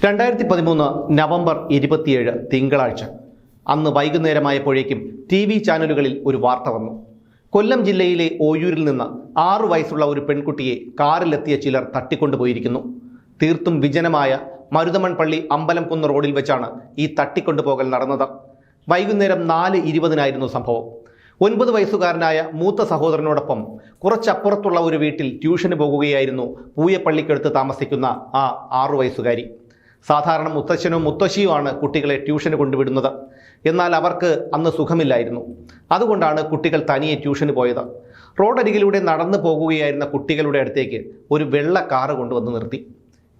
2013 November 27 തിങ്കളാഴ്ച. അന്ന് വൈകുന്നേരമായപ്പോഴേക്കും TV ചാനലുകളിൽ ഒരു വാർത്ത വന്നു. കൊല്ലം ജില്ലയിലെ ഓയൂരിൽ നിന്ന് 6 വയസ്സുള്ള ഒരു പെൺകുട്ടിയെ കാറിലെത്തിയ ചിലർ തട്ടിക്കൊണ്ടുപോയിരിക്കുന്നു. തീർത്തും വിജനമായ മരുതമൺപള്ളി അമ്പലംകുന്ന് റോഡിൽ വെച്ചാണ് ഈ തട്ടിക്കൊണ്ടുപോകൽ നടന്നത്. വൈകുന്നേരം 4:20 സംഭവം. 9 വയസ്സുകാരനായ മൂത്ത സഹോദരനോടൊപ്പം കുറച്ചപ്പുറത്തുള്ള ഒരു വീട്ടിൽ ട്യൂഷന് പോകുകയായിരുന്നു പൂയപ്പള്ളിക്കടുത്ത് താമസിക്കുന്ന ആ 6 വയസ്സുകാരി. സാധാരണ മുത്തശ്ശനോ മുത്തശ്ശിയുമാണ് കുട്ടികളെ ട്യൂഷന് കൊണ്ടുവിടുന്നത്. എന്നാൽ അവർക്ക് അന്ന് സുഖമില്ലായിരുന്നു. അതുകൊണ്ടാണ് കുട്ടികൾ തനിയെ ട്യൂഷന് പോയത്. റോഡരികിലൂടെ നടന്നു പോകുകയായിരുന്ന കുട്ടികളുടെ അടുത്തേക്ക് ഒരു വെള്ള കാറ് കൊണ്ടുവന്ന് നിർത്തി.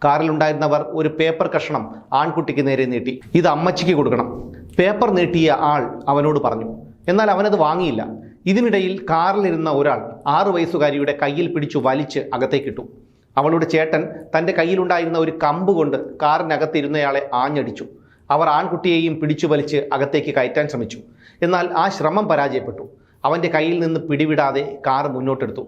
കാറിലുണ്ടായിരുന്നവർ ഒരു പേപ്പർ കഷണം ആൺകുട്ടിക്ക് നേരെ നീട്ടി. ഇത് അമ്മച്ചിക്ക് കൊടുക്കണം. പേപ്പർ നീട്ടിയ ആൾ അവനോട് പറഞ്ഞു. എന്നാൽ അവനത് വാങ്ങിയില്ല. ഇതിനിടയിൽ കാറിലിരുന്ന ഒരാൾ 6 വയസ്സുകാരിയുടെ കയ്യിൽ പിടിച്ചു വലിച്ച് അകത്തേക്കിട്ടു. അവളുടെ ചേട്ടൻ തൻ്റെ കയ്യിലുണ്ടായിരുന്ന ഒരു കമ്പ് കൊണ്ട് കാറിനകത്തിരുന്നയാളെ ആഞ്ഞടിച്ചു. അവർ ആൺകുട്ടിയെയും പിടിച്ചു വലിച്ച് അകത്തേക്ക് കയറ്റാൻ ശ്രമിച്ചു. എന്നാൽ ആ ശ്രമം പരാജയപ്പെട്ടു. അവൻ്റെ കയ്യിൽ നിന്ന് പിടിവിടാതെ കാർ മുന്നോട്ടെടുത്തു.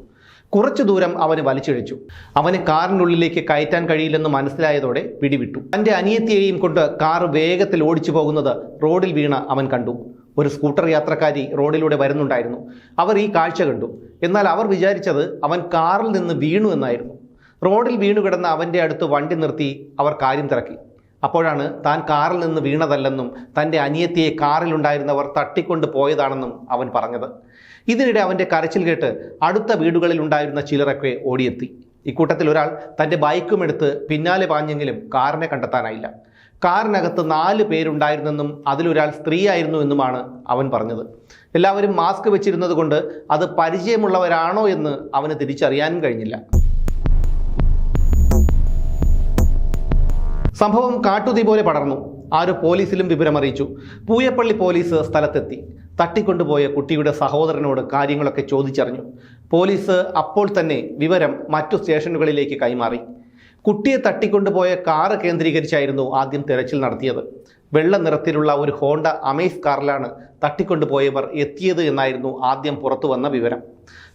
കുറച്ചു ദൂരം അവന് വലിച്ചിഴച്ചു. അവന് കാറിനുള്ളിലേക്ക് കയറ്റാൻ കഴിയില്ലെന്ന് മനസ്സിലായതോടെ പിടിവിട്ടു. തൻ്റെ അനിയത്തിയെയും കൊണ്ട് കാർ വേഗത്തിൽ ഓടിച്ചു പോകുന്നത് റോഡിൽ വീണ് അവൻ കണ്ടു. ഒരു സ്കൂട്ടർ യാത്രക്കാരി റോഡിലൂടെ വരുന്നുണ്ടായിരുന്നു. അവർ ഈ കാഴ്ച കണ്ടു. എന്നാൽ അവർ വിചാരിച്ചത് അവൻ കാറിൽ നിന്ന് വീണു എന്നായിരുന്നു. റോഡിൽ വീണുകിടന്ന അവൻ്റെ അടുത്ത് വണ്ടി നിർത്തി അവർ കാര്യം തിരക്കി. അപ്പോഴാണ് താൻ കാറിൽ നിന്ന് വീണതല്ലെന്നും തൻ്റെ അനിയത്തിയെ കാറിലുണ്ടായിരുന്നവർ തട്ടിക്കൊണ്ട് പോയതാണെന്നും അവൻ പറഞ്ഞത്. ഇതിനിടെ അവൻ്റെ കരച്ചിൽ കേട്ട് അടുത്ത വീടുകളിൽ ഉണ്ടായിരുന്ന ചിലരൊക്കെ ഓടിയെത്തി. ഇക്കൂട്ടത്തിൽ ഒരാൾ തൻ്റെ ബൈക്കുമെടുത്ത് പിന്നാലെ പാഞ്ഞെങ്കിലും കാറിനെ കണ്ടെത്താനായില്ല. കാറിനകത്ത് 4 പേരുണ്ടായിരുന്നെന്നും അതിലൊരാൾ സ്ത്രീയായിരുന്നു എന്നുമാണ് അവൻ പറഞ്ഞത്. എല്ലാവരും മാസ്ക് വെച്ചിരുന്നത് കൊണ്ട് അത് പരിചയമുള്ളവരാണോ എന്ന് അവന് തിരിച്ചറിയാനും കഴിഞ്ഞില്ല. സംഭവം കാട്ടുതീ പോലെ പടർന്നു. ആരും പോലീസിലും വിവരമറിയിച്ചു. പൂയപ്പള്ളി പോലീസ് സ്ഥലത്തെത്തി. തട്ടിക്കൊണ്ടുപോയ കുട്ടിയുടെ സഹോദരനോട് കാര്യങ്ങളൊക്കെ ചോദിച്ചറിഞ്ഞു. പോലീസ് അപ്പോൾ തന്നെ വിവരം മറ്റു സ്റ്റേഷനുകളിലേക്ക് കൈമാറി. കുട്ടിയെ തട്ടിക്കൊണ്ടുപോയ കാറ് കേന്ദ്രീകരിച്ചായിരുന്നു ആദ്യം തെരച്ചിൽ നടത്തിയത്. വെള്ള നിറത്തിലുള്ള ഒരു ഹോണ്ട അമേസ് കാറിലാണ് തട്ടിക്കൊണ്ടുപോയവർ എത്തിയത് എന്നായിരുന്നു ആദ്യം പുറത്തു വന്ന വിവരം.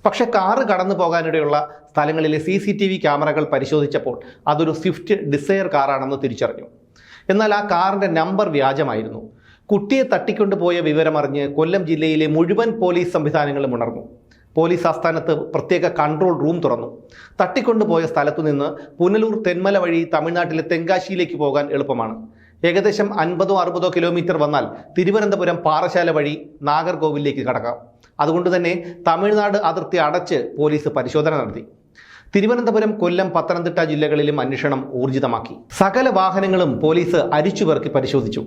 പക്ഷെ കാറ് കടന്നു പോകാനിടയുള്ള സ്ഥലങ്ങളിലെ CCTV ക്യാമറകൾ പരിശോധിച്ചപ്പോൾ അതൊരു സ്വിഫ്റ്റ് ഡിസയർ കാറാണെന്ന് തിരിച്ചറിഞ്ഞു. എന്നാൽ ആ കാറിൻ്റെ നമ്പർ വ്യാജമായിരുന്നു. കുട്ടിയെ തട്ടിക്കൊണ്ടുപോയ വിവരമറിഞ്ഞ് കൊല്ലം ജില്ലയിലെ മുഴുവൻ പോലീസ് സംവിധാനങ്ങളും ഉണർന്നു. പോലീസ് ആസ്ഥാനത്ത് പ്രത്യേക കൺട്രോൾ റൂം തുറന്നു. തട്ടിക്കൊണ്ടുപോയ സ്ഥലത്തു നിന്ന് പുനലൂർ തെന്മല വഴി തമിഴ്നാട്ടിലെ തെങ്കാശിയിലേക്ക് പോകാൻ എളുപ്പമാണ്. ഏകദേശം 50-60 കിലോമീറ്റർ വന്നാൽ തിരുവനന്തപുരം പാറശാല വഴി നാഗർകോവിലേക്ക് കടക്കാം. അതുകൊണ്ട് തന്നെ തമിഴ്നാട് അതിർത്തി അടച്ച് പോലീസ് പരിശോധന നടത്തി. തിരുവനന്തപുരം, കൊല്ലം, പത്തനംതിട്ട ജില്ലകളിലും അന്വേഷണം ഊർജിതമാക്കി. സകല വാഹനങ്ങളും പോലീസ് അരിച്ചുപെറുക്കി പരിശോധിച്ചു.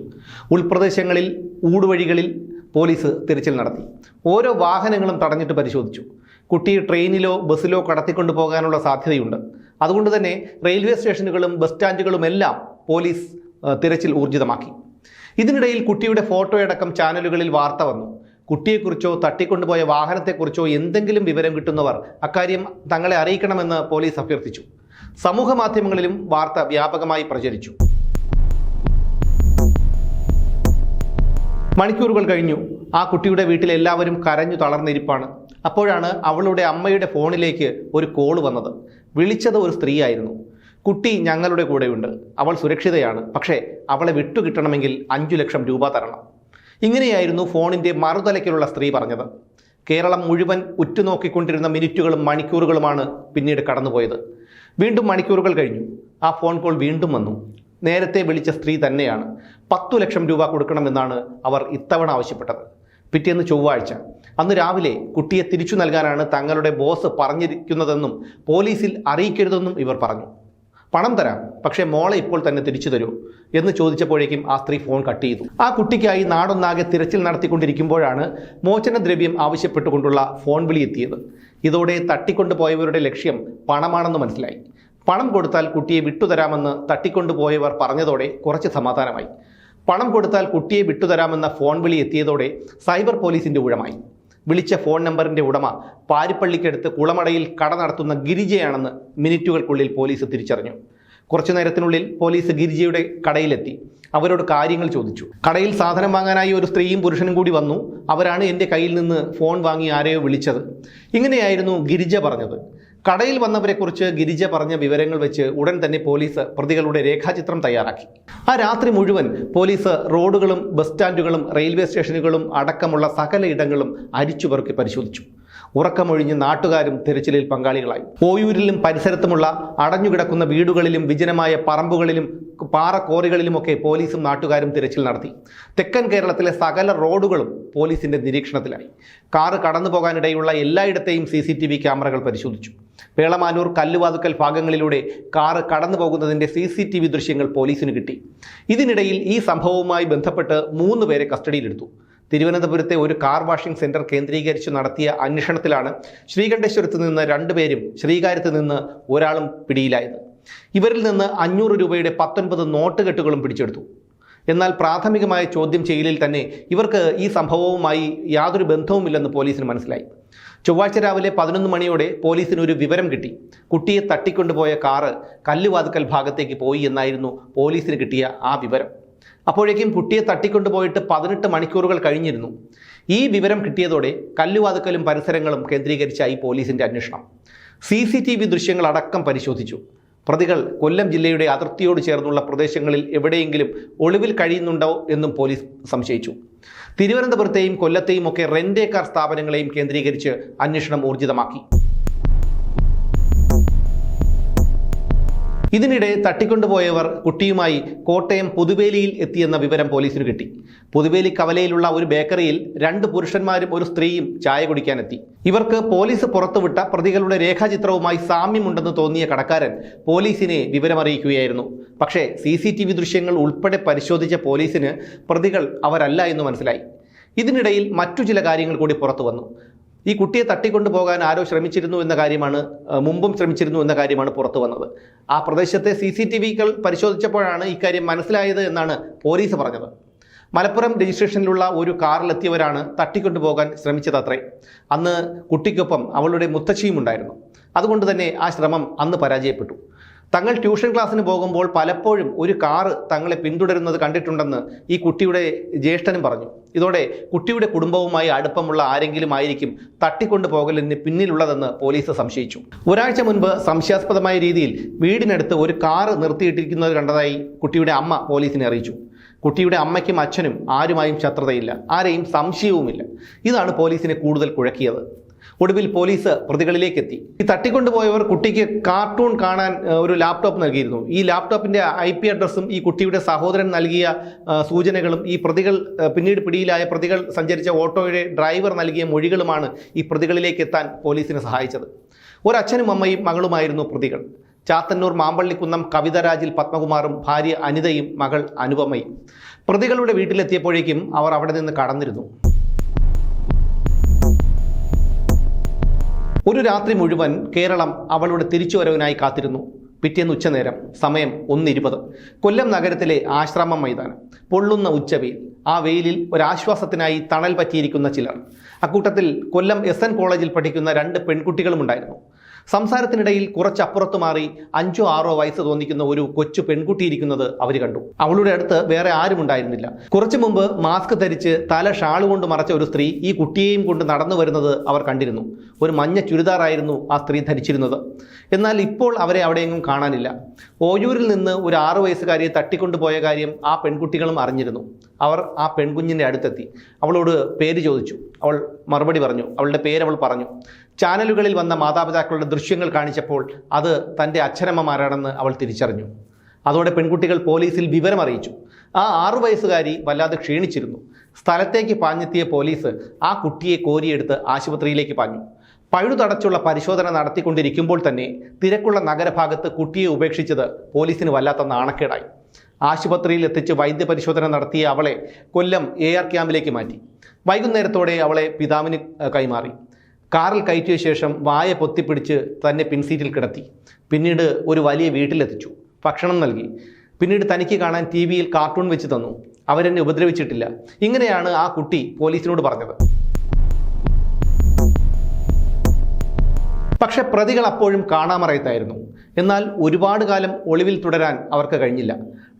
ഉൾപ്രദേശങ്ങളിൽ ഊടുവഴികളിൽ പോലീസ് തിരച്ചിൽ നടത്തി. ഓരോ വാഹനങ്ങളും തടഞ്ഞിട്ട് പരിശോധിച്ചു. കുട്ടിയെ ട്രെയിനിലോ ബസ്സിലോ കടത്തിക്കൊണ്ടു പോകാനുള്ള സാധ്യതയുണ്ട്. അതുകൊണ്ട് തന്നെ റെയിൽവേ സ്റ്റേഷനുകളും ബസ് സ്റ്റാൻഡുകളും എല്ലാം പോലീസ് തിരച്ചിൽ ഊർജിതമാക്കി. ഇതിനിടയിൽ കുട്ടിയുടെ ഫോട്ടോയടക്കം ചാനലുകളിൽ വാർത്ത വന്നു. കുട്ടിയെക്കുറിച്ചോ തട്ടിക്കൊണ്ടുപോയ വാഹനത്തെക്കുറിച്ചോ എന്തെങ്കിലും വിവരം കിട്ടുന്നവർ അക്കാര്യം തങ്ങളെ അറിയിക്കണമെന്ന് പോലീസ് അഭ്യർത്ഥിച്ചു. സമൂഹ മാധ്യമങ്ങളിലും വാർത്ത വ്യാപകമായി പ്രചരിച്ചു. മണിക്കൂറുകൾ കഴിഞ്ഞു. ആ കുട്ടിയുടെ വീട്ടിൽ എല്ലാവരും കരഞ്ഞു തളർന്നിരിപ്പാണ്. അപ്പോഴാണ് അവളുടെ അമ്മയുടെ ഫോണിലേക്ക് ഒരു കോൾ വന്നത്. വിളിച്ചത് ഒരു സ്ത്രീയായിരുന്നു. കുട്ടി ഞങ്ങളുടെ കൂടെയുണ്ട്, അവൾ സുരക്ഷിതയാണ്, പക്ഷേ അവളെ വിട്ടുകിട്ടണമെങ്കിൽ 5 ലക്ഷം രൂപ തരണം. ഇങ്ങനെയായിരുന്നു ഫോണിൻ്റെ മറുതലയ്ക്കിലുള്ള സ്ത്രീ പറഞ്ഞത്. കേരളം മുഴുവൻ ഉറ്റുനോക്കിക്കൊണ്ടിരുന്ന മിനിറ്റുകളും മണിക്കൂറുകളുമാണ് പിന്നീട് കടന്നുപോയത്. വീണ്ടും മണിക്കൂറുകൾ കഴിഞ്ഞു. ആ ഫോൺ കോൾ വീണ്ടും വന്നു. നേരത്തെ വിളിച്ച സ്ത്രീ തന്നെയാണ്. 10 ലക്ഷം രൂപ കൊടുക്കണമെന്നാണ് അവർ ഇത്തവണ ആവശ്യപ്പെട്ടത്. പിറ്റേന്ന് ചൊവ്വാഴ്ച. അന്ന് രാവിലെ കുട്ടിയെ തിരിച്ചു നൽകാനാണ് തങ്ങളുടെ ബോസ് പറഞ്ഞിരിക്കുന്നതെന്നും പോലീസിൽ അറിയിക്കരുതെന്നും ഇവർ പറഞ്ഞു. പണം തരാം, പക്ഷേ മോളെ ഇപ്പോൾ തന്നെ തിരിച്ചു തരൂ എന്ന് ചോദിച്ചപ്പോഴേക്കും ആ സ്ത്രീ ഫോൺ കട്ട് ചെയ്തു. ആ കുട്ടിക്കായി നാടൊന്നാകെ തിരച്ചിൽ നടത്തിക്കൊണ്ടിരിക്കുമ്പോഴാണ് മോചനദ്രവ്യം ആവശ്യപ്പെട്ടുകൊണ്ടുള്ള ഫോൺ വിളി എത്തിയത്. ഇതോടെ തട്ടിക്കൊണ്ടുപോയവരുടെ ലക്ഷ്യം പണമാണെന്ന് മനസ്സിലായി. പണം കൊടുത്താൽ കുട്ടിയെ വിട്ടുതരാമെന്ന് തട്ടിക്കൊണ്ടുപോയവർ പറഞ്ഞതോടെ കുറച്ച് സമാധാനമായി. പണം കൊടുത്താൽ കുട്ടിയെ വിട്ടുതരാമെന്ന ഫോൺ വിളി എത്തിയതോടെ സൈബർ പോലീസിൻ്റെ ഊഴമായി. വിളിച്ച ഫോൺ നമ്പറിൻ്റെ ഉടമ പാരിപ്പള്ളിക്കടുത്ത് കുളമടയിൽ കട നടത്തുന്ന ഗിരിജയാണെന്ന് മിനിറ്റുകൾക്കുള്ളിൽ പോലീസ് തിരിച്ചറിഞ്ഞു. കുറച്ചു നേരത്തിനുള്ളിൽ പോലീസ് ഗിരിജയുടെ കടയിലെത്തി. അവരോട് കാര്യങ്ങൾ ചോദിച്ചു. കടയിൽ സാധനം വാങ്ങാനായി ഒരു സ്ത്രീയും പുരുഷനും കൂടി വന്നു. അവരാണ് എൻ്റെ കയ്യിൽ നിന്ന് ഫോൺ വാങ്ങി ആരെയോ വിളിച്ചത്. ഇങ്ങനെയായിരുന്നു ഗിരിജ പറഞ്ഞത്. കടയിൽ വന്നവരെക്കുറിച്ച് ഗിരിജ പറഞ്ഞ വിവരങ്ങൾ വെച്ച് ഉടൻ തന്നെ പോലീസ് പ്രതികളുടെ രേഖാചിത്രം തയ്യാറാക്കി. ആ രാത്രി മുഴുവൻ പോലീസ് റോഡുകളും ബസ് സ്റ്റാൻഡുകളും റെയിൽവേ സ്റ്റേഷനുകളും അടക്കമുള്ള സകല ഇടങ്ങളും അരിച്ചുപെറുക്കി പരിശോധിച്ചു. ഉറക്കമൊഴിഞ്ഞ് നാട്ടുകാരും തിരച്ചിലിൽ പങ്കാളികളായി. ഓയൂരിലും പരിസരത്തുമുള്ള അടഞ്ഞുകിടക്കുന്ന വീടുകളിലും വിജനമായ പറമ്പുകളിലും പാറക്കോറികളിലുമൊക്കെ പോലീസും നാട്ടുകാരും തിരച്ചിൽ നടത്തി. തെക്കൻ കേരളത്തിലെ സകല റോഡുകളും പോലീസിന്റെ നിരീക്ഷണത്തിലായി. കാറ് കടന്നു പോകാനിടയുള്ള എല്ലായിടത്തെയും CCTV ക്യാമറകൾ പരിശോധിച്ചു. പേളമാനൂർ കല്ലുവാതുക്കൽ ഭാഗങ്ങളിലൂടെ കാറ് കടന്നു പോകുന്നതിന്റെ CCTV ദൃശ്യങ്ങൾ പോലീസിന് കിട്ടി. ഇതിനിടയിൽ ഈ സംഭവവുമായി ബന്ധപ്പെട്ട് 3 പേരെ കസ്റ്റഡിയിലെടുത്തു. തിരുവനന്തപുരത്തെ ഒരു കാർ വാഷിംഗ് സെന്റർ കേന്ദ്രീകരിച്ച് നടത്തിയ അന്വേഷണത്തിലാണ് ശ്രീകണ്ഠേശ്വരത്ത് നിന്ന് 2 പേരും ശ്രീകാര്യത്ത് നിന്ന് ഒരാളും പിടിയിലായത്. ഇവരിൽ നിന്ന് 500 രൂപയുടെ 19 നോട്ടുകെട്ടുകളും പിടിച്ചെടുത്തു. എന്നാൽ പ്രാഥമികമായ ചോദ്യം ചെയ്യലിൽ തന്നെ ഇവർക്ക് ഈ സംഭവവുമായി യാതൊരു ബന്ധവുമില്ലെന്ന് പോലീസിന് മനസ്സിലായി. ചൊവ്വാഴ്ച രാവിലെ 11 മണിയോടെ പോലീസിന് ഒരു വിവരം കിട്ടി. കുട്ടിയെ തട്ടിക്കൊണ്ടുപോയ കാറ് കല്ലുവാതുക്കൽ ഭാഗത്തേക്ക് പോയി എന്നായിരുന്നു പോലീസിന് കിട്ടിയ ആ വിവരം. അപ്പോഴേക്കും കുട്ടിയെ തട്ടിക്കൊണ്ടുപോയിട്ട് 18 മണിക്കൂറുകൾ കഴിഞ്ഞിരുന്നു. ഈ വിവരം കിട്ടിയതോടെ കല്ലുവാതുക്കലും പരിസരങ്ങളും കേന്ദ്രീകരിച്ചായി പോലീസിന്റെ അന്വേഷണം. CCTV ദൃശ്യങ്ങൾ അടക്കം പരിശോധിച്ചു. പ്രതികൾ കൊല്ലം ജില്ലയുടെ അതിർത്തിയോട് ചേർന്നുള്ള പ്രദേശങ്ങളിൽ എവിടെയെങ്കിലും ഒളിവിൽ കഴിയുന്നുണ്ടോ എന്നും പോലീസ് സംശയിച്ചു. തിരുവനന്തപുരത്തെയും കൊല്ലത്തെയും ഒക്കെ റെന്റ് കാർ സ്ഥാപനങ്ങളെയും കേന്ദ്രീകരിച്ച് അന്വേഷണം ഊർജിതമാക്കി. ഇതിനിടെ തട്ടിക്കൊണ്ടുപോയവർ കുട്ടിയുമായി കോട്ടയം പുതുവേലിയിൽ എത്തിയെന്ന വിവരം പോലീസിന് കിട്ടി. പുതുവേലി കവലയിലുള്ള ഒരു ബേക്കറിയിൽ 2 പുരുഷന്മാരും ഒരു സ്ത്രീയും ചായ കുടിക്കാനെത്തി. ഇവർക്ക് പോലീസ് പുറത്തുവിട്ട പ്രതികളുടെ രേഖാചിത്രവുമായി സാമ്യമുണ്ടെന്ന് തോന്നിയ കടക്കാരൻ പോലീസിനെ വിവരമറിയിക്കുകയായിരുന്നു. പക്ഷേ CCTV ദൃശ്യങ്ങൾ ഉൾപ്പെടെ പരിശോധിച്ച പോലീസിന് പ്രതികൾ അവരല്ല എന്ന് മനസ്സിലായി. ഇതിനിടയിൽ മറ്റു ചില കാര്യങ്ങൾ കൂടി പുറത്തു വന്നു. ഈ കുട്ടിയെ തട്ടിക്കൊണ്ടുപോകാൻ ആരോ ശ്രമിച്ചിരുന്നു എന്ന കാര്യമാണ് മുമ്പും ശ്രമിച്ചിരുന്നു എന്ന കാര്യമാണ് പുറത്തു വന്നത്. ആ പ്രദേശത്തെ CCTVകൾ പരിശോധിച്ചപ്പോഴാണ് ഇക്കാര്യം മനസ്സിലായത് എന്നാണ് പോലീസ് പറഞ്ഞത്. മലപ്പുറം രജിസ്ട്രേഷനിലുള്ള ഒരു കാറിലെത്തിയവരാണ് തട്ടിക്കൊണ്ടുപോകാൻ ശ്രമിച്ചതത്രേ. അന്ന് കുട്ടിക്കൊപ്പം അവളുടെ മുത്തശ്ശിയും ഉണ്ടായിരുന്നു. അതുകൊണ്ട് തന്നെ ആ ശ്രമം അന്ന് പരാജയപ്പെട്ടു. തങ്ങൾ ട്യൂഷൻ ക്ലാസ്സിന് പോകുമ്പോൾ പലപ്പോഴും ഒരു കാറ് തങ്ങളെ പിന്തുടരുന്നത് കണ്ടിട്ടുണ്ടെന്ന് ഈ കുട്ടിയുടെ ജ്യേഷ്ഠനും പറഞ്ഞു. ഇതോടെ കുട്ടിയുടെ കുടുംബവുമായി അടുപ്പമുള്ള ആരെങ്കിലും ആയിരിക്കും തട്ടിക്കൊണ്ടു പോകലിന് പിന്നിലുള്ളതെന്ന് പോലീസ് സംശയിച്ചു. ഒരാഴ്ച മുൻപ് സംശയാസ്പദമായ രീതിയിൽ വീടിനടുത്ത് ഒരു കാറ് നിർത്തിയിട്ടിരിക്കുന്നത് കണ്ടതായി കുട്ടിയുടെ അമ്മ പോലീസിനെ അറിയിച്ചു. കുട്ടിയുടെ അമ്മയ്ക്കും അച്ഛനും ആരുമായും ശത്രുതയില്ല, ആരെയും സംശയവുമില്ല. ഇതാണ് പോലീസിനെ കൂടുതൽ കുഴക്കിയത്. ഒടുവിൽ പോലീസ് പ്രതികളിലേക്കെത്തി. ഈ തട്ടിക്കൊണ്ടുപോയവർ കുട്ടിക്ക് കാർട്ടൂൺ കാണാൻ ഒരു ലാപ്ടോപ്പ് നൽകിയിരുന്നു. ഈ ലാപ്ടോപ്പിന്റെ IP അഡ്രസ്സും ഈ കുട്ടിയുടെ സഹോദരൻ നൽകിയ സൂചനകളും ഈ പ്രതികൾ പിന്നീട് പിടിയിലായ പ്രതികൾ സഞ്ചരിച്ച ഓട്ടോയുടെ ഡ്രൈവർ നൽകിയ മൊഴികളുമാണ് ഈ പ്രതികളിലേക്ക് എത്താൻ പോലീസിനെ സഹായിച്ചത്. ഒരച്ഛനും അമ്മയും മകളുമായിരുന്നു പ്രതികൾ. ചാത്തന്നൂർ മാമ്പള്ളിക്കുന്നം കവിതരാജിൽ പത്മകുമാറും ഭാര്യ അനിതയും മകൾ അനുപമയും. പ്രതികളുടെ വീട്ടിലെത്തിയപ്പോഴേക്കും അവർ അവിടെ നിന്ന് കടന്നിരുന്നു. ഒരു രാത്രി മുഴുവൻ കേരളം അവളുടെ തിരിച്ചുവരവിനായി കാത്തിരുന്നു. പിറ്റേന്ന് ഉച്ചനേരം, സമയം 1:20, കൊല്ലം നഗരത്തിലെ ആശ്രമം മൈതാനം. പൊള്ളുന്ന ഉച്ചവെയിൽ. ആ വെയിലിൽ ഒരാശ്വാസത്തിനായി തണൽ പറ്റിയിരിക്കുന്ന ചിലർ. അക്കൂട്ടത്തിൽ കൊല്ലം SN കോളേജിൽ പഠിക്കുന്ന 2 പെൺകുട്ടികളും ഉണ്ടായിരുന്നു. സംസാരത്തിനിടയിൽ കുറച്ചപ്പുറത്ത് മാറി 5ഓ 6ഓ വയസ്സ് തോന്നിക്കുന്ന ഒരു കൊച്ചു പെൺകുട്ടി ഇരിക്കുന്നത് അവർ കണ്ടു. അവളുടെ അടുത്ത് വേറെ ആരും ഉണ്ടായിരുന്നില്ല. കുറച്ചു മുമ്പ് മാസ്ക് ധരിച്ച് തല ഷാള് കൊണ്ട് മറച്ച ഒരു സ്ത്രീ ഈ കുട്ടിയെയും കൊണ്ട് നടന്നു വരുന്നത് അവർ കണ്ടിരുന്നു. ഒരു മഞ്ഞ ചുരിദാറായിരുന്നു ആ സ്ത്രീ ധരിച്ചിരുന്നത്. എന്നാൽ ഇപ്പോൾ അവരെ അവിടെയെങ്ങും കാണാനില്ല. ഓയൂരിൽ നിന്ന് ഒരു 6 വയസ്സുകാരിയെ തട്ടിക്കൊണ്ടുപോയ കാര്യം ആ പെൺകുട്ടികളും അറിഞ്ഞിരുന്നു. അവർ ആ പെൺകുഞ്ഞിൻ്റെ അടുത്തെത്തി. അവളോട് പേര് ചോദിച്ചു. അവൾ മറുപടി പറഞ്ഞു. അവളുടെ പേര് അവൾ പറഞ്ഞു. ചാനലുകളിൽ വന്ന മാതാപിതാക്കളുടെ ദൃശ്യങ്ങൾ കാണിച്ചപ്പോൾ അത് തൻ്റെ അച്ഛനമ്മമാരാണെന്ന് അവൾ തിരിച്ചറിഞ്ഞു. അതോടെ പെൺകുട്ടികൾ പോലീസിൽ വിവരം അറിയിച്ചു. ആ 6 വയസ്സുകാരി വല്ലാതെ ക്ഷീണിച്ചിരുന്നു. സ്ഥലത്തേക്ക് പാഞ്ഞെത്തിയ പോലീസ് ആ കുട്ടിയെ കോരിയെടുത്ത് ആശുപത്രിയിലേക്ക് പാഞ്ഞു. പഴുതടച്ചുള്ള പരിശോധന നടത്തിക്കൊണ്ടിരിക്കുമ്പോൾ തന്നെ തിരക്കുള്ള നഗരഭാഗത്ത് കുട്ടിയെ ഉപേക്ഷിച്ചത് പോലീസിന് വല്ലാത്ത നാണക്കേടായി. ആശുപത്രിയിൽ എത്തിച്ച് വൈദ്യപരിശോധന നടത്തിയ അവളെ കൊല്ലം AR ക്യാമ്പിലേക്ക് മാറ്റി. വൈകുന്നേരത്തോടെ അവളെ പിതാവിന് കൈമാറി. കാറിൽ കയറ്റിയ ശേഷം വായ പൊത്തിപ്പിടിച്ച് തന്നെ പിൻസീറ്റിൽ കിടത്തി. പിന്നീട് ഒരു വലിയ വീട്ടിലെത്തിച്ചു. ഭക്ഷണം നൽകി. പിന്നീട് തനിക്ക് കാണാൻ TV-യിൽ കാർട്ടൂൺ വെച്ച് തന്നു. അവരെന്നെ ഉപദ്രവിച്ചിട്ടില്ല. ഇങ്ങനെയാണ് ആ കുട്ടി പോലീസിനോട് പറഞ്ഞത്. പക്ഷെ പ്രതികൾ അപ്പോഴും കാണാമറയത്തായിരുന്നു. എന്നാൽ ഒരുപാട് കാലം ഒളിവിൽ തുടരാൻ അവർക്ക് കഴിഞ്ഞില്ല.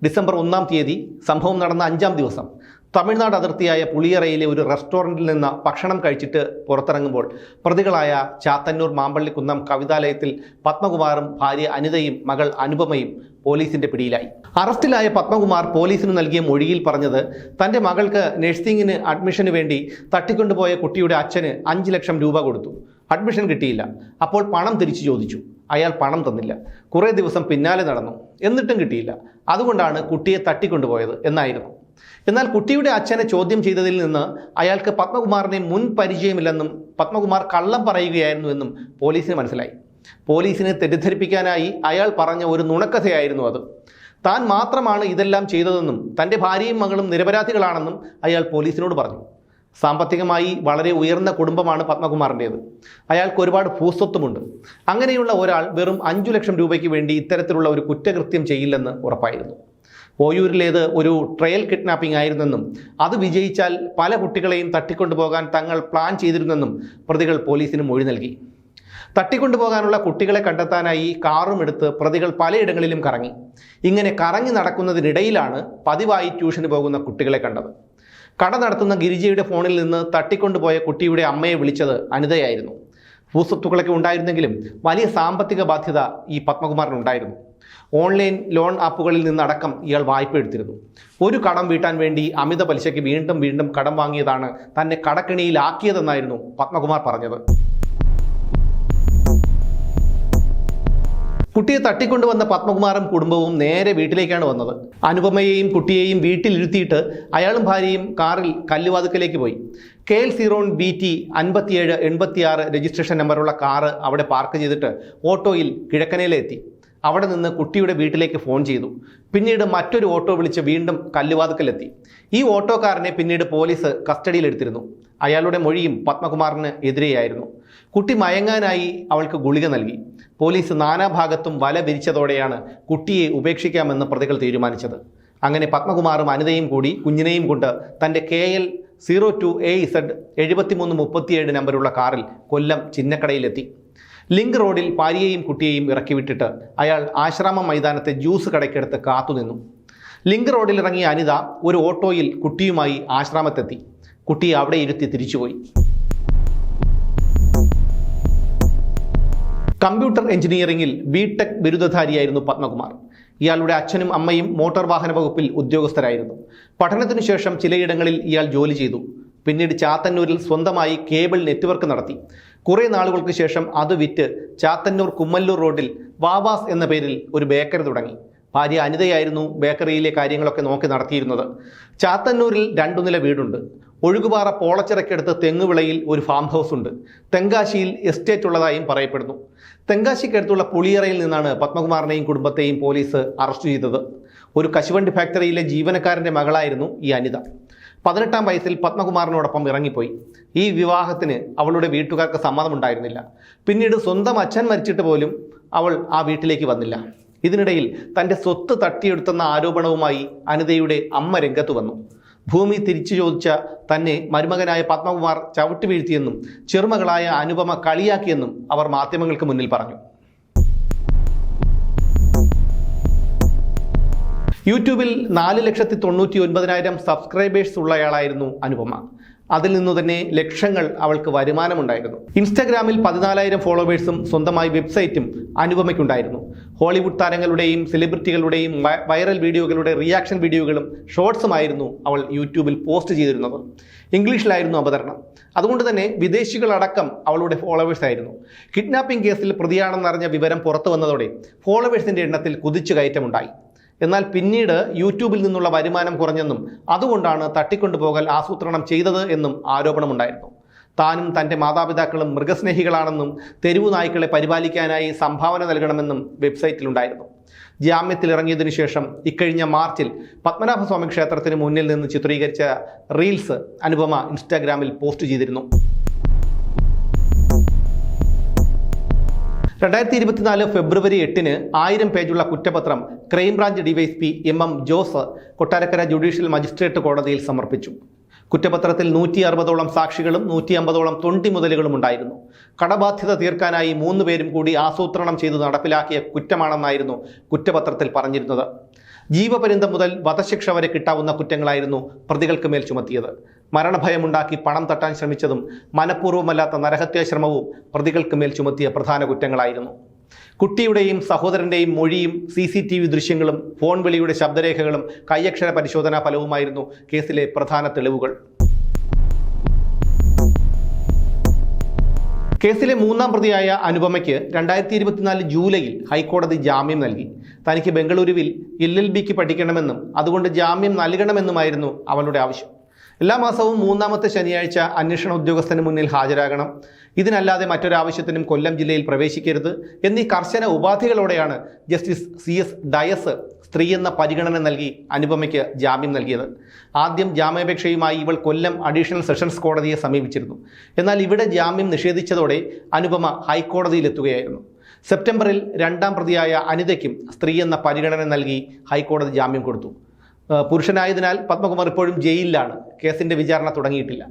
ഡിസംബർ 1-ാം തീയതി, സംഭവം നടന്ന 5-ാം ദിവസം, തമിഴ്നാട് അതിർത്തിയായ പുളിയറയിലെ ഒരു റെസ്റ്റോറൻറ്റിൽ നിന്ന് ഭക്ഷണം കഴിച്ചിട്ട് പുറത്തിറങ്ങുമ്പോൾ പ്രതികളായ ചാത്തന്നൂർ മാമ്പള്ളിക്കുന്നം കവിതാലയത്തിൽ പത്മകുമാറും ഭാര്യ അനിതയും മകൾ അനുപമയും പോലീസിന്റെ പിടിയിലായി. അറസ്റ്റിലായ പത്മകുമാർ പോലീസിന് നൽകിയ മൊഴിയിൽ പറഞ്ഞത് തന്റെ മകൾക്ക് നഴ്സിംഗിന് അഡ്മിഷന് വേണ്ടി തട്ടിക്കൊണ്ടുപോയ കുട്ടിയുടെ അച്ഛന് 5 ലക്ഷം രൂപ കൊടുത്തു. അഡ്മിഷൻ കിട്ടിയില്ല. അപ്പോൾ പണം തിരിച്ചു ചോദിച്ചു. അയാൾ പണം തന്നില്ല. കുറേ ദിവസം പിന്നാലെ നടന്നു. എന്നിട്ടും കിട്ടിയില്ല. അതുകൊണ്ടാണ് കുട്ടിയെ തട്ടിക്കൊണ്ടുപോയത് എന്നായിരുന്നു. എന്നാൽ കുട്ടിയുടെ അച്ഛനെ ചോദ്യം ചെയ്തതിൽ നിന്ന് അയാൾക്ക് പത്മകുമാറിനെ മുൻ പരിചയമില്ലെന്നും പത്മകുമാർ കള്ളം പറയുകയായിരുന്നുവെന്നും പോലീസിന് മനസ്സിലായി. പോലീസിനെ തെറ്റിദ്ധരിപ്പിക്കാനായി അയാൾ പറഞ്ഞ ഒരു നുണക്കഥയായിരുന്നു അത്. താൻ മാത്രമാണ് ഇതെല്ലാം ചെയ്തതെന്നും തൻ്റെ ഭാര്യയും മകളും നിരപരാധികളാണെന്നും അയാൾ പോലീസിനോട് പറഞ്ഞു. സാമ്പത്തികമായി വളരെ ഉയർന്ന കുടുംബമാണ് പത്മകുമാറിൻ്റേത്. അയാൾക്ക് ഒരുപാട് ഭൂസ്വത്തുമുണ്ട്. അങ്ങനെയുള്ള ഒരാൾ വെറും 5 ലക്ഷം രൂപയ്ക്ക് വേണ്ടി ഇത്തരത്തിലുള്ള ഒരു കുറ്റകൃത്യം ചെയ്യില്ലെന്ന് ഉറപ്പായിരുന്നു. ഓയൂരിലേത് ഒരു ട്രയൽ കിഡ്നാപ്പിംഗ് ആയിരുന്നെന്നും അത് വിജയിച്ചാൽ പല കുട്ടികളെയും തട്ടിക്കൊണ്ടുപോകാൻ തങ്ങൾ പ്ലാൻ ചെയ്തിരുന്നെന്നും പ്രതികൾ പോലീസിന് മൊഴി നൽകി. തട്ടിക്കൊണ്ടുപോകാനുള്ള കുട്ടികളെ കണ്ടെത്താനായി കാറും എടുത്ത് പ്രതികൾ പലയിടങ്ങളിലും കറങ്ങി. ഇങ്ങനെ കറങ്ങി നടക്കുന്നതിനിടയിലാണ് പതിവായി ട്യൂഷന് പോകുന്ന കുട്ടികളെ കണ്ടത്. കട നടത്തുന്ന ഗിരിജയുടെ ഫോണിൽ നിന്ന് തട്ടിക്കൊണ്ടുപോയ കുട്ടിയുടെ അമ്മയെ വിളിച്ചത് അനിതയായിരുന്നു. ഭൂസ്വത്തുക്കളൊക്കെ ഉണ്ടായിരുന്നെങ്കിലും വലിയ സാമ്പത്തിക ബാധ്യത ഈ പത്മകുമാറിനുണ്ടായിരുന്നു. ഓൺലൈൻ ലോൺ ആപ്പുകളിൽ നിന്നടക്കം ഇയാൾ വായ്പ എടുത്തിരുന്നു. ഒരു കടം വീട്ടാൻ വേണ്ടി അമിത പലിശയ്ക്ക് വീണ്ടും വീണ്ടും കടം വാങ്ങിയതാണ് തന്നെ കടക്കിണിയിലാക്കിയതെന്നായിരുന്നു പത്മകുമാർ പറഞ്ഞത്. കുട്ടിയെ തട്ടിക്കൊണ്ടുവന്ന പത്മകുമാറും കുടുംബവും നേരെ വീട്ടിലേക്കാണ് വന്നത്. അനുപമയെയും കുട്ടിയെയും വീട്ടിലിരുത്തിയിട്ട് അയാളും ഭാര്യയും കാറിൽ കല്ലുവാതുക്കലേക്ക് പോയി. KL0 BT 5786 രജിസ്ട്രേഷൻ നമ്പറുള്ള കാറ് അവിടെ പാർക്ക് ചെയ്തിട്ട് ഓട്ടോയിൽ കിഴക്കനയിലെത്തി. അവിടെ നിന്ന് കുട്ടിയുടെ വീട്ടിലേക്ക് ഫോൺ ചെയ്തു. പിന്നീട് മറ്റൊരു ഓട്ടോ വിളിച്ച് വീണ്ടും കല്ലുവാതുക്കലെത്തി. ഈ ഓട്ടോക്കാരനെ പിന്നീട് പോലീസ് കസ്റ്റഡിയിലെടുത്തിരുന്നു. അയാളുടെ മൊഴിയും പത്മകുമാറിന് എതിരെയായിരുന്നു. കുട്ടി മയങ്ങാനായി അവൾക്ക് ഗുളിക നൽകി. പോലീസ് നാനാഭാഗത്തും വല വിരിച്ചതോടെയാണ് കുട്ടിയെ ഉപേക്ഷിക്കാമെന്ന് പ്രതികൾ തീരുമാനിച്ചത്. അങ്ങനെ പത്മകുമാറും അനിതയും കൂടി കുഞ്ഞിനെയും കൊണ്ട് തൻ്റെ KL02AZ 7337 നമ്പറുള്ള കാറിൽ കൊല്ലം ചിന്നക്കടയിലെത്തി. ലിങ്ക് റോഡിൽ ഭാര്യയെയും കുട്ടിയെയും ഇറക്കിവിട്ടിട്ട് അയാൾ ആശ്രാമം മൈതാനത്തെ ജ്യൂസ് കടയ്ക്കടുത്ത് കാത്തുനിന്നു. ലിങ്ക് റോഡിൽ ഇറങ്ങിയ അനിത ഒരു ഓട്ടോയിൽ കുട്ടിയുമായി ആശ്രാമത്തെത്തി. കുട്ടിയെ അവിടെ ഇരുത്തി തിരിച്ചുപോയി. കമ്പ്യൂട്ടർ എഞ്ചിനീയറിംഗിൽ BTech ബിരുദധാരിയായിരുന്നു പത്മകുമാർ. ഇയാളുടെ അച്ഛനും അമ്മയും മോട്ടോർ വാഹന വകുപ്പിൽ ഉദ്യോഗസ്ഥരായിരുന്നു. പഠനത്തിനു ശേഷം ചിലയിടങ്ങളിൽ ഇയാൾ ജോലി ചെയ്തു. പിന്നീട് ചാത്തന്നൂരിൽ സ്വന്തമായി കേബിൾ നെറ്റ്വർക്ക് നടത്തി. കുറേ നാളുകൾക്ക് ശേഷം അത് വിറ്റ് ചാത്തന്നൂർ കുമ്മല്ലൂർ റോഡിൽ വാവാസ് എന്ന പേരിൽ ഒരു ബേക്കറി തുടങ്ങി. ഭാര്യ അനിതയായിരുന്നു ബേക്കറിയിലെ കാര്യങ്ങളൊക്കെ നോക്കി നടത്തിയിരുന്നത്. ചാത്തന്നൂരിൽ 2 നില വീടുണ്ട്. ഒഴുകുപാറ പോളച്ചിറക്കടുത്ത് തെങ്ങുവിളയിൽ ഒരു ഫാം ഹൗസ് ഉണ്ട്. തെങ്കാശിയിൽ എസ്റ്റേറ്റ് ഉള്ളതായും പറയപ്പെടുന്നു. തെങ്കാശിക്കടുത്തുള്ള പുളിയറയിൽ നിന്നാണ് പത്മകുമാറിനെയും കുടുംബത്തെയും പോലീസ് അറസ്റ്റ് ചെയ്തത്. ഒരു കശുവണ്ടി ഫാക്ടറിയിലെ ജീവനക്കാരൻ്റെ മകളായിരുന്നു ഈ അനിത. 18-ാം വയസ്സിൽ പത്മകുമാറിനോടൊപ്പം ഇറങ്ങിപ്പോയി. ഈ വിവാഹത്തിന് അവളുടെ വീട്ടുകാർക്ക് സമ്മതമുണ്ടായിരുന്നില്ല. പിന്നീട് സ്വന്തം അച്ഛൻ മരിച്ചിട്ട് പോലും അവൾ ആ വീട്ടിലേക്ക് വന്നില്ല. ഇതിനിടയിൽ തൻ്റെ സ്വത്ത് തട്ടിയെടുത്തെന്ന ആരോപണവുമായി അനിതയുടെ അമ്മ രംഗത്ത് വന്നു. ഭൂമി തിരിച്ചു ചോദിച്ച തന്നെ മരുമകനായ പത്മകുമാർ ചവിട്ടി വീഴ്ത്തിയെന്നും ചെറുമകളായ അനുപമ കളിയാക്കിയെന്നും അവർ മാധ്യമങ്ങൾക്ക് മുന്നിൽ പറഞ്ഞു. യൂട്യൂബിൽ 4,99,000 സബ്സ്ക്രൈബേഴ്സ് ഉള്ളയാളായിരുന്നു അനുപമ. അതിൽ നിന്നു തന്നെ ലക്ഷങ്ങൾ അവൾക്ക് വരുമാനമുണ്ടായിരുന്നു. ഇൻസ്റ്റഗ്രാമിൽ 14,000 ഫോളോവേഴ്സും സ്വന്തമായി വെബ്സൈറ്റും അനുപമയ്ക്കുണ്ടായിരുന്നു. ഹോളിവുഡ് താരങ്ങളുടെയും സെലിബ്രിറ്റികളുടെയും വൈറൽ വീഡിയോകളുടെ റിയാക്ഷൻ വീഡിയോകളും ഷോർട്സുമായിരുന്നു അവൾ യൂട്യൂബിൽ പോസ്റ്റ് ചെയ്തിരുന്നത്. ഇംഗ്ലീഷിലായിരുന്നു അവതരണം. അതുകൊണ്ട് തന്നെ വിദേശികളടക്കം അവളുടെ ഫോളോവേഴ്സ് ആയിരുന്നു. കിഡ്നാപ്പിംഗ് കേസിൽ പ്രതിയാണെന്നറിഞ്ഞ വിവരം പുറത്തു വന്നതോടെ ഫോളോവേഴ്സിൻ്റെ എണ്ണത്തിൽ കുതിച്ചുകയറ്റമുണ്ടായി. എന്നാൽ പിന്നീട് യൂട്യൂബിൽ നിന്നുള്ള വരുമാനം കുറഞ്ഞെന്നും അതുകൊണ്ടാണ് തട്ടിക്കൊണ്ടുപോകൽ ആസൂത്രണം ചെയ്തത് എന്നും ആരോപണമുണ്ടായിരുന്നു. താനും തൻ്റെ മാതാപിതാക്കളും മൃഗസ്നേഹികളാണെന്നും തെരുവു നായ്ക്കളെ പരിപാലിക്കാനായി സംഭാവന നൽകണമെന്നും വെബ്സൈറ്റിലുണ്ടായിരുന്നു. ജാമ്യത്തിലിറങ്ങിയതിനു ശേഷം ഇക്കഴിഞ്ഞ മാർച്ചിൽ പത്മനാഭസ്വാമി ക്ഷേത്രത്തിന് മുന്നിൽ നിന്ന് ചിത്രീകരിച്ച റീൽസ് അനുപമ ഇൻസ്റ്റാഗ്രാമിൽ പോസ്റ്റ് ചെയ്തിരുന്നു. 2024 ഫെബ്രുവരി 8-ന് 1000 പേജുള്ള കുറ്റപത്രം crime branch DYSP MM Jose Kottarakkara judicial magistrate കോടതിയിൽ സമർപ്പിച്ചു. കുറ്റപത്രത്തിൽ 160ഓളം സാക്ഷികളും 150ഓളം തൊണ്ടി മുതലുകളും ഉണ്ടായിരുന്നു. കടബാധ്യത തീർക്കാനായി 3 പേരും കൂടി ആസൂത്രണം ചെയ്ത് നടപ്പിലാക്കിയ കുറ്റമാണെന്നായിരുന്നു കുറ്റപത്രത്തിൽ പറഞ്ഞിരുന്നത്. ജീവപര്യന്തം മുതൽ വധശിക്ഷ വരെ കിട്ടാവുന്ന കുറ്റങ്ങളായിരുന്നു പ്രതികൾക്ക് മേൽ ചുമത്തിയത്. മരണഭയമുണ്ടാക്കി പണം തട്ടാൻ ശ്രമിച്ചതും മനഃപൂർവ്വമല്ലാത്ത നരഹത്യാശ്രമവും പ്രതികൾക്ക് മേൽ ചുമത്തിയ പ്രധാന കുറ്റങ്ങളായിരുന്നു. കുട്ടിയുടെയും സഹോദരന്റെയും മൊഴിയും CCTV ദൃശ്യങ്ങളും ഫോൺ വിളിയുടെ ശബ്ദരേഖകളും കൈയക്ഷര പരിശോധനാ ഫലവുമായിരുന്നു കേസിലെ പ്രധാന തെളിവുകൾ. കേസിലെ മൂന്നാം പ്രതിയായ അനുപമയ്ക്ക് 2024 ജൂലൈയിൽ ഹൈക്കോടതി ജാമ്യം നൽകി. തനിക്ക് ബംഗളൂരുവിൽ LLBക്ക് പഠിക്കണമെന്നും അതുകൊണ്ട് ജാമ്യം നൽകണമെന്നുമായിരുന്നു അവളുടെ ആവശ്യം. എല്ലാ മാസവും മൂന്നാമത്തെ ശനിയാഴ്ച അന്വേഷണ ഉദ്യോഗസ്ഥന് മുന്നിൽ ഹാജരാകണം, ഇതിനല്ലാതെ മറ്റൊരാവശ്യത്തിനും കൊല്ലം ജില്ലയിൽ പ്രവേശിക്കരുത് എന്നീ കർശന ഉപാധികളോടെയാണ് ജസ്റ്റിസ് CS ഡയസ് സ്ത്രീ എന്ന പരിഗണന നൽകി അനുപമയ്ക്ക് ജാമ്യം നൽകിയത്. ആദ്യം ജാമ്യാപേക്ഷയുമായി ഇവൾ കൊല്ലം അഡീഷണൽ സെഷൻസ് കോടതിയെ സമീപിച്ചിരുന്നു. എന്നാൽ ഇവിടെ ജാമ്യം നിഷേധിച്ചതോടെ അനുപമ ഹൈക്കോടതിയിലെത്തുകയായിരുന്നു. സെപ്റ്റംബറിൽ രണ്ടാം പ്രതിയായ അനിതയ്ക്കും സ്ത്രീ എന്ന പരിഗണന നൽകി ഹൈക്കോടതി ജാമ്യം കൊടുത്തു. പുരുഷനായതിനാൽ പത്മകുമാർ ഇപ്പോഴും ജയിലിലാണ്. കേസിന്റെ വിചാരണ തുടങ്ങിയിട്ടില്ല.